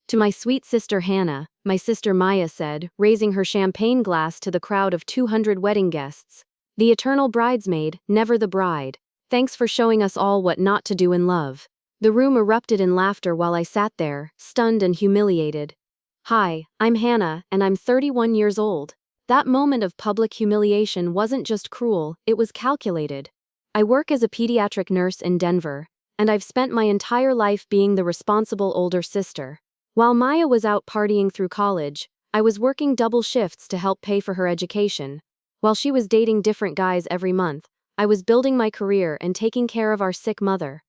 To my sweet sister Hannah, my sister Maya said, raising her champagne glass to the crowd of 200 wedding guests. The eternal bridesmaid, never the bride. Thanks for showing us all what not to do in love. The room erupted in laughter while I sat there, stunned and humiliated. Hi, I'm Hannah, and I'm 31 years old. That moment of public humiliation wasn't just cruel, it was calculated. I work as a pediatric nurse in Denver, and I've spent my entire life being the responsible older sister. While Maya was out partying through college, I was working double shifts to help pay for her education. While she was dating different guys every month, I was building my career and taking care of our sick mother.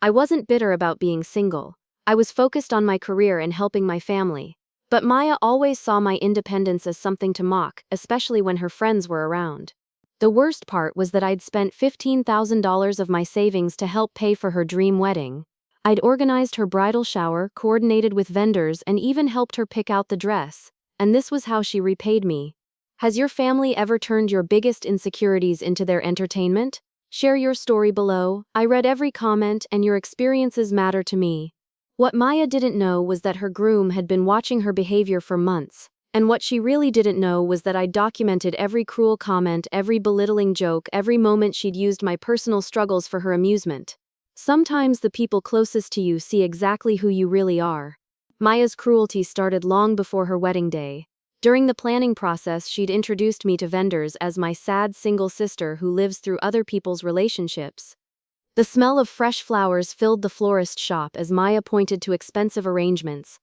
I wasn't bitter about being single. I was focused on my career and helping my family. But Maya always saw my independence as something to mock, especially when her friends were around. The worst part was that I'd spent $15,000 of my savings to help pay for her dream wedding. I'd organized her bridal shower, coordinated with vendors, and even helped her pick out the dress. And this was how she repaid me. Has your family ever turned your biggest insecurities into their entertainment? Share your story below. I read every comment, and your experiences matter to me. What Maya didn't know was that her groom had been watching her behavior for months. And what she really didn't know was that I'd documented every cruel comment, every belittling joke, every moment she'd used my personal struggles for her amusement. Sometimes the people closest to you see exactly who you really are. Maya's cruelty started long before her wedding day. During the planning process, she'd introduced me to vendors as my sad single sister who lives through other people's relationships. The smell of fresh flowers filled the florist shop as Maya pointed to expensive arrangements.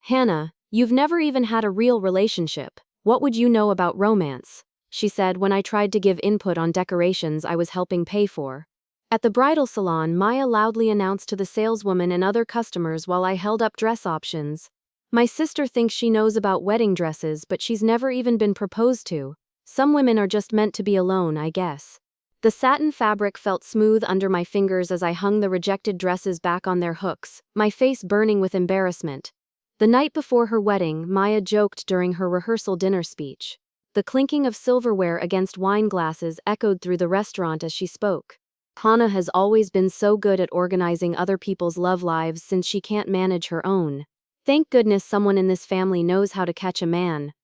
Hannah, you've never even had a real relationship. What would you know about romance? She said when I tried to give input on decorations I was helping pay for. At the bridal salon, Maya loudly announced to the saleswoman and other customers while I held up dress options. My sister thinks she knows about wedding dresses, but she's never even been proposed to. Some women are just meant to be alone, I guess. The satin fabric felt smooth under my fingers as I hung the rejected dresses back on their hooks, my face burning with embarrassment. The night before her wedding, Maya joked during her rehearsal dinner speech. The clinking of silverware against wine glasses echoed through the restaurant as she spoke. Hannah has always been so good at organizing other people's love lives since she can't manage her own. Thank goodness someone in this family knows how to catch a man.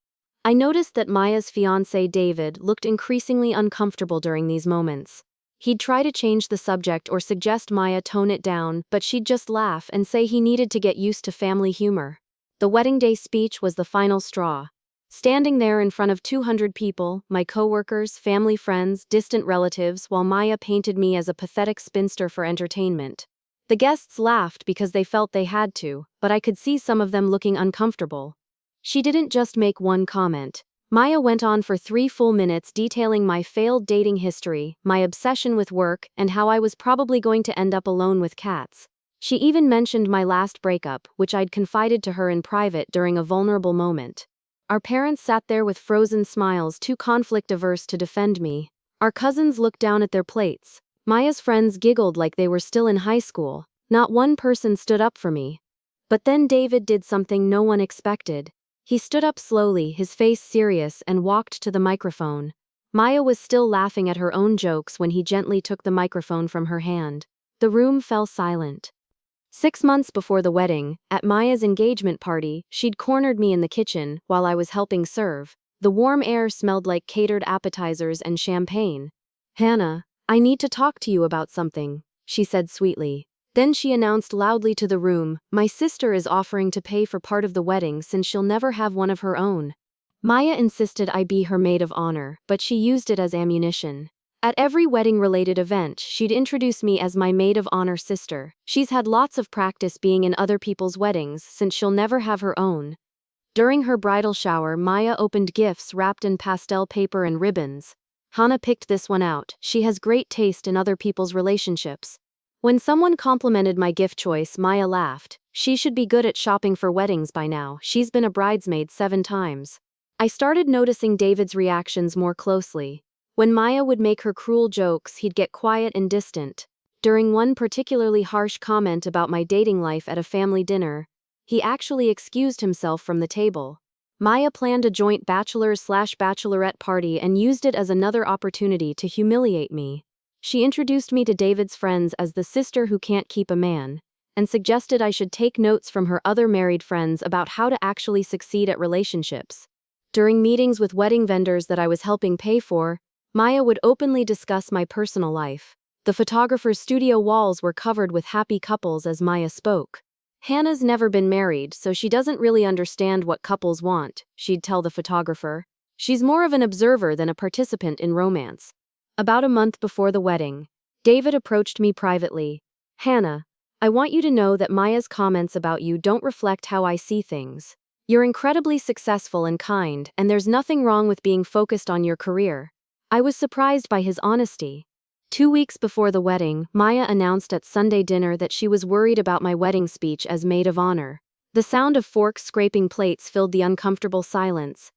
I noticed that Maya's fiancé David looked increasingly uncomfortable during these moments. He'd try to change the subject or suggest Maya tone it down, but she'd just laugh and say he needed to get used to family humor. The wedding day speech was the final straw. Standing there in front of 200 people, my coworkers, family friends, distant relatives, while Maya painted me as a pathetic spinster for entertainment. The guests laughed because they felt they had to, but I could see some of them looking uncomfortable. She didn't just make one comment. Maya went on for 3 full minutes detailing my failed dating history, my obsession with work, and how I was probably going to end up alone with cats. She even mentioned my last breakup, which I'd confided to her in private during a vulnerable moment. Our parents sat there with frozen smiles, too conflict-averse to defend me. Our cousins looked down at their plates. Maya's friends giggled like they were still in high school. Not one person stood up for me. But then David did something no one expected. He stood up slowly, his face serious, and walked to the microphone. Maya was still laughing at her own jokes when he gently took the microphone from her hand. The room fell silent. 6 months before the wedding, at Maya's engagement party, she'd cornered me in the kitchen while I was helping serve. The warm air smelled like catered appetizers and champagne. Hannah, I need to talk to you about something, she said sweetly. Then she announced loudly to the room, my sister is offering to pay for part of the wedding since she'll never have one of her own. Maya insisted I be her maid of honor, but she used it as ammunition. At every wedding-related event, she'd introduce me as my maid of honor sister. She's had lots of practice being in other people's weddings since she'll never have her own. During her bridal shower, Maya opened gifts wrapped in pastel paper and ribbons. Hannah picked this one out. She has great taste in other people's relationships. When someone complimented my gift choice, Maya laughed. She should be good at shopping for weddings by now. She's been a bridesmaid 7 times. I started noticing David's reactions more closely. When Maya would make her cruel jokes, he'd get quiet and distant. During one particularly harsh comment about my dating life at a family dinner, he actually excused himself from the table. Maya planned a joint bachelor/bachelorette party and used it as another opportunity to humiliate me. She introduced me to David's friends as the sister who can't keep a man. and suggested I should take notes from her other married friends about how to actually succeed at relationships. During meetings with wedding vendors that I was helping pay for, Maya would openly discuss my personal life. The photographer's studio walls were covered with happy couples as Maya spoke. Hannah's never been married, so she doesn't really understand what couples want, she'd tell the photographer. She's more of an observer than a participant in romance. About a month before the wedding, David approached me privately. Hannah, I want you to know that Maya's comments about you don't reflect how I see things. You're incredibly successful and kind, and there's nothing wrong with being focused on your career. I was surprised by his honesty. 2 weeks before the wedding, Maya announced at Sunday dinner that she was worried about my wedding speech as maid of honor. The sound of forks scraping plates filled the uncomfortable silence.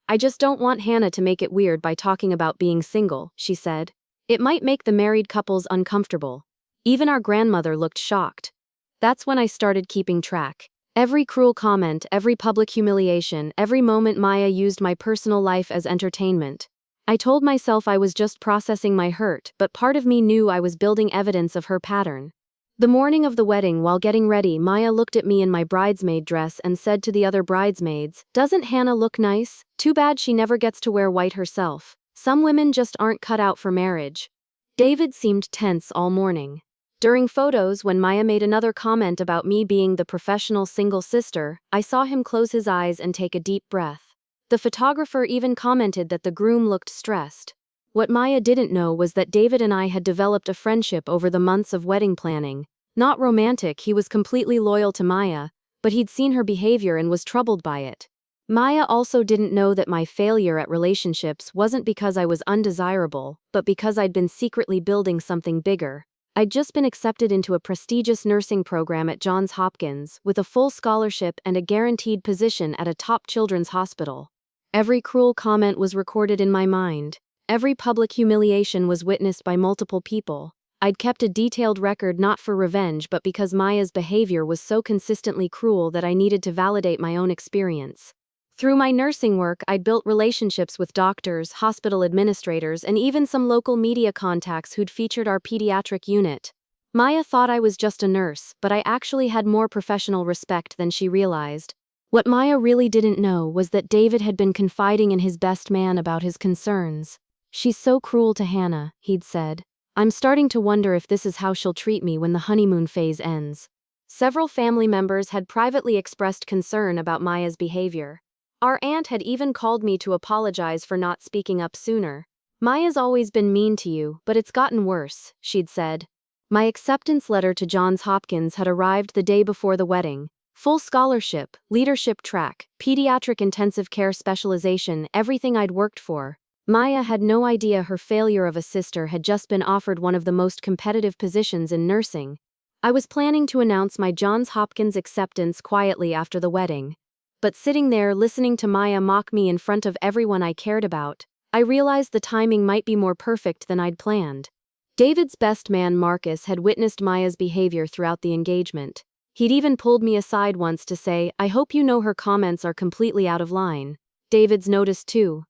I just don't want Hannah to make it weird by talking about being single, she said. It might make the married couples uncomfortable. Even our grandmother looked shocked. That's when I started keeping track. Every cruel comment, every public humiliation, every moment Maya used my personal life as entertainment. I told myself I was just processing my hurt, but part of me knew I was building evidence of her pattern. The morning of the wedding, while getting ready, Maya looked at me in my bridesmaid dress and said to the other bridesmaids, "Doesn't Hannah look nice? Too bad she never gets to wear white herself. Some women just aren't cut out for marriage." David seemed tense all morning. During photos, when Maya made another comment about me being the professional single sister, I saw him close his eyes and take a deep breath. The photographer even commented that the groom looked stressed. What Maya didn't know was that David and I had developed a friendship over the months of wedding planning. Not romantic, he was completely loyal to Maya, but he'd seen her behavior and was troubled by it. Maya also didn't know that my failure at relationships wasn't because I was undesirable, but because I'd been secretly building something bigger. I'd just been accepted into a prestigious nursing program at Johns Hopkins, with a full scholarship and a guaranteed position at a top children's hospital. Every cruel comment was recorded in my mind. Every public humiliation was witnessed by multiple people. I'd kept a detailed record not for revenge but because Maya's behavior was so consistently cruel that I needed to validate my own experience. Through my nursing work, I'd built relationships with doctors, hospital administrators, and even some local media contacts who'd featured our pediatric unit. Maya thought I was just a nurse, but I actually had more professional respect than she realized. What Maya really didn't know was that David had been confiding in his best man about his concerns. "She's so cruel to Hannah," he'd said. "I'm starting to wonder if this is how she'll treat me when the honeymoon phase ends." Several family members had privately expressed concern about Maya's behavior. Our aunt had even called me to apologize for not speaking up sooner. "Maya's always been mean to you, but it's gotten worse," she'd said. My acceptance letter to Johns Hopkins had arrived the day before the wedding. Full scholarship, leadership track, pediatric intensive care specialization, everything I'd worked for. Maya had no idea her failure of a sister had just been offered one of the most competitive positions in nursing. I was planning to announce my Johns Hopkins acceptance quietly after the wedding. But sitting there listening to Maya mock me in front of everyone I cared about, I realized the timing might be more perfect than I'd planned. David's best man Marcus had witnessed Maya's behavior throughout the engagement. He'd even pulled me aside once to say, "I hope you know her comments are completely out of line." David's noticed too.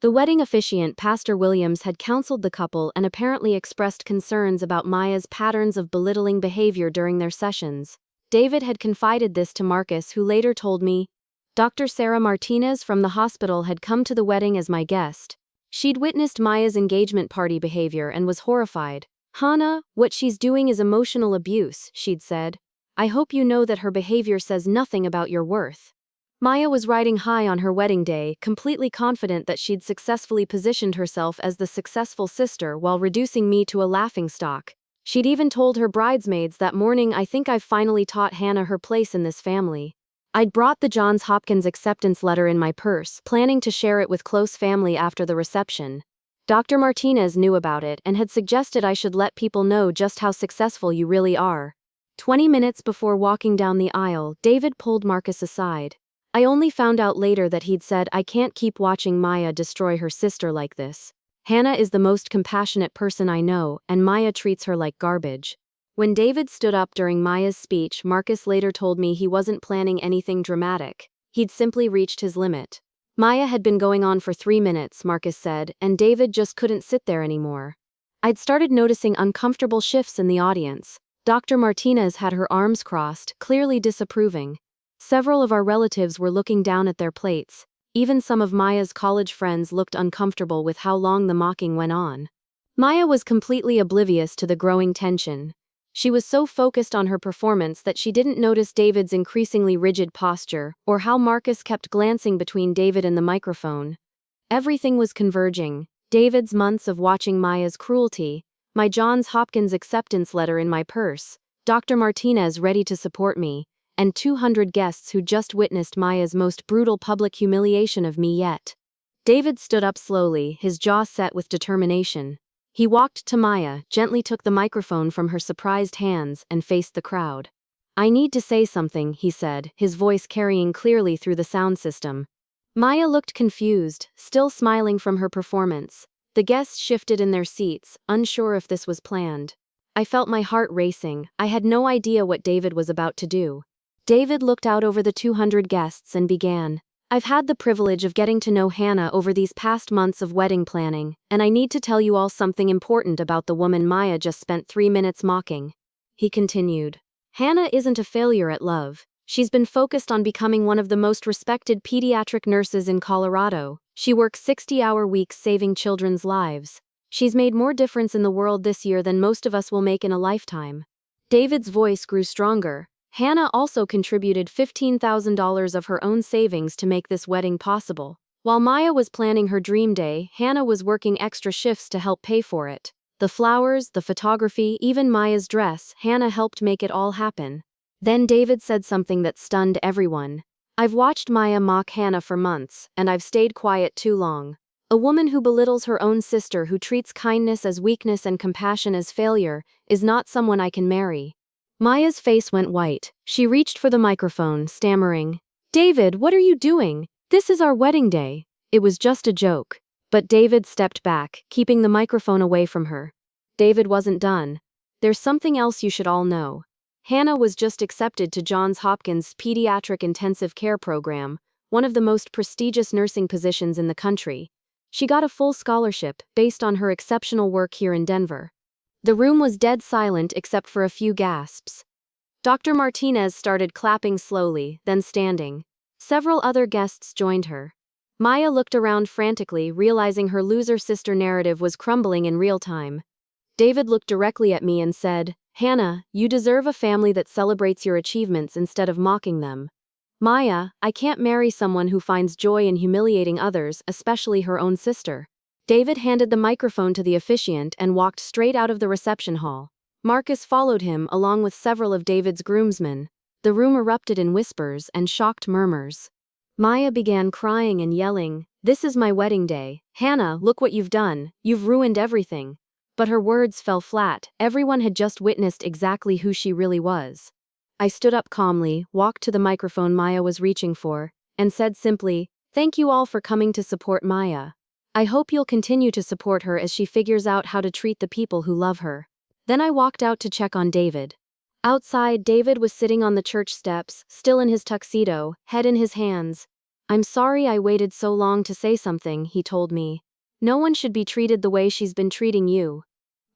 The wedding officiant, Pastor Williams, had counseled the couple and apparently expressed concerns about Maya's patterns of belittling behavior during their sessions. David had confided this to Marcus, who later told me, "Dr. Sarah Martinez from the hospital had come to the wedding as my guest. She'd witnessed Maya's engagement party behavior and was horrified. Hannah, what she's doing is emotional abuse," she'd said. "I hope you know that her behavior says nothing about your worth." Maya was riding high on her wedding day, completely confident that she'd successfully positioned herself as the successful sister while reducing me to a laughingstock. She'd even told her bridesmaids that morning, "I think I've finally taught Hannah her place in this family." I'd brought the Johns Hopkins acceptance letter in my purse, planning to share it with close family after the reception. Dr. Martinez knew about it and had suggested I should let people know just how successful you really are. 20 minutes before walking down the aisle, David pulled Marcus aside. I only found out later that he'd said, "I can't keep watching Maya destroy her sister like this. Hannah is the most compassionate person I know, and Maya treats her like garbage." When David stood up during Maya's speech, Marcus later told me he wasn't planning anything dramatic. He'd simply reached his limit. Maya had been going on for 3 minutes, Marcus said, and David just couldn't sit there anymore. I'd started noticing uncomfortable shifts in the audience. Dr. Martinez had her arms crossed, clearly disapproving. Several of our relatives were looking down at their plates. Even some of Maya's college friends looked uncomfortable with how long the mocking went on. Maya was completely oblivious to the growing tension. She was so focused on her performance that she didn't notice David's increasingly rigid posture, or how Marcus kept glancing between David and the microphone. Everything was converging: David's months of watching Maya's cruelty, my Johns Hopkins acceptance letter in my purse, Dr. Martinez ready to support me, and 200 guests who just witnessed Maya's most brutal public humiliation of me yet. David stood up slowly, his jaw set with determination. He walked to Maya, gently took the microphone from her surprised hands, and faced the crowd. "I need to say something," he said, his voice carrying clearly through the sound system. Maya looked confused, still smiling from her performance. The guests shifted in their seats, unsure if this was planned. I felt my heart racing. I had no idea what David was about to do. David looked out over the 200 guests and began. "I've had the privilege of getting to know Hannah over these past months of wedding planning, and I need to tell you all something important about the woman Maya just spent 3 minutes mocking." He continued. "Hannah isn't a failure at love. She's been focused on becoming one of the most respected pediatric nurses in Colorado. She works 60-hour weeks saving children's lives. She's made more difference in the world this year than most of us will make in a lifetime." David's voice grew stronger. Hannah also contributed $15,000 of her own savings to make this wedding possible. While Maya was planning her dream day, Hannah was working extra shifts to help pay for it. The flowers, the photography, even Maya's dress, Hannah helped make it all happen. Then David said something that stunned everyone. "I've watched Maya mock Hannah for months, and I've stayed quiet too long. A woman who belittles her own sister, who treats kindness as weakness and compassion as failure, is not someone I can marry." Maya's face went white. She reached for the microphone, stammering, "David, what are you doing? This is our wedding day." It was just a joke. But David stepped back, keeping the microphone away from her. David wasn't done. "There's something else you should all know. Hannah was just accepted to Johns Hopkins' Pediatric Intensive Care Program, one of the most prestigious nursing positions in the country. She got a full scholarship based on her exceptional work here in Denver." The room was dead silent except for a few gasps. Dr. Martinez started clapping slowly, then standing. Several other guests joined her. Maya looked around frantically, realizing her loser sister narrative was crumbling in real time. David looked directly at me and said, "Hannah, you deserve a family that celebrates your achievements instead of mocking them." "Maya, I can't marry someone who finds joy in humiliating others, especially her own sister." David handed the microphone to the officiant and walked straight out of the reception hall. Marcus followed him along with several of David's groomsmen. The room erupted in whispers and shocked murmurs. Maya began crying and yelling, "This is my wedding day. Hannah, look what you've done. You've ruined everything." But her words fell flat. Everyone had just witnessed exactly who she really was. I stood up calmly, walked to the microphone Maya was reaching for, and said simply, "Thank you all for coming to support Maya. I hope you'll continue to support her as she figures out how to treat the people who love her." Then I walked out to check on David. Outside, David was sitting on the church steps, still in his tuxedo, head in his hands. "I'm sorry I waited so long to say something," he told me. "No one should be treated the way she's been treating you."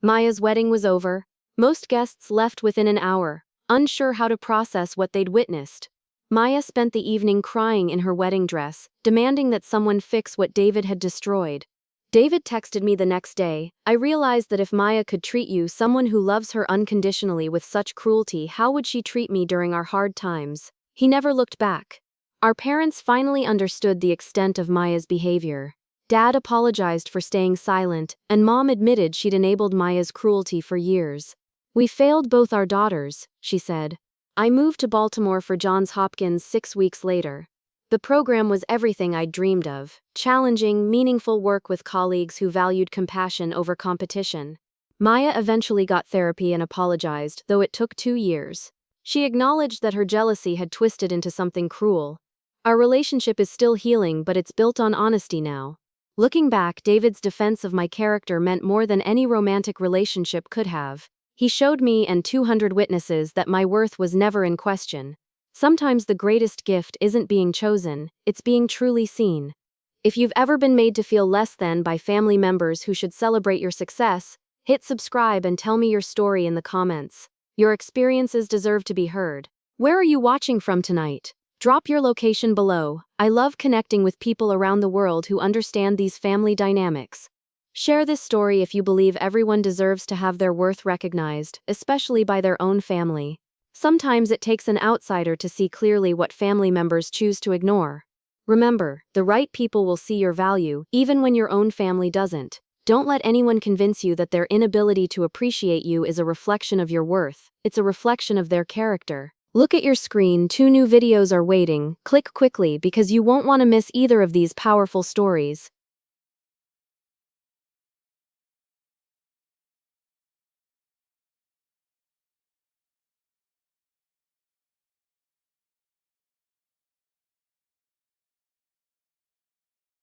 Maya's wedding was over. Most guests left within an hour, unsure how to process what they'd witnessed. Maya spent the evening crying in her wedding dress, demanding that someone fix what David had destroyed. David texted me the next day, "I realized that if Maya could treat you, someone who loves her unconditionally, with such cruelty, how would she treat me during our hard times?" He never looked back. Our parents finally understood the extent of Maya's behavior. Dad apologized for staying silent, and Mom admitted she'd enabled Maya's cruelty for years. "We failed both our daughters," she said. I moved to Baltimore for Johns Hopkins 6 weeks later. The program was everything I'd dreamed of: challenging, meaningful work with colleagues who valued compassion over competition. Maya eventually got therapy and apologized, though it took 2 years. She acknowledged that her jealousy had twisted into something cruel. Our relationship is still healing, but it's built on honesty now. Looking back, David's defense of my character meant more than any romantic relationship could have. He showed me and 200 witnesses that my worth was never in question. Sometimes the greatest gift isn't being chosen, it's being truly seen. If you've ever been made to feel less than by family members who should celebrate your success, hit subscribe and tell me your story in the comments. Your experiences deserve to be heard. Where are you watching from tonight? Drop your location below. I love connecting with people around the world who understand these family dynamics. Share this story if you believe everyone deserves to have their worth recognized, especially by their own family. Sometimes it takes an outsider to see clearly what family members choose to ignore. Remember, the right people will see your value, even when your own family doesn't. Don't let anyone convince you that their inability to appreciate you is a reflection of your worth. It's a reflection of their character. Look at your screen, 2 new videos are waiting. Click quickly because you won't want to miss either of these powerful stories.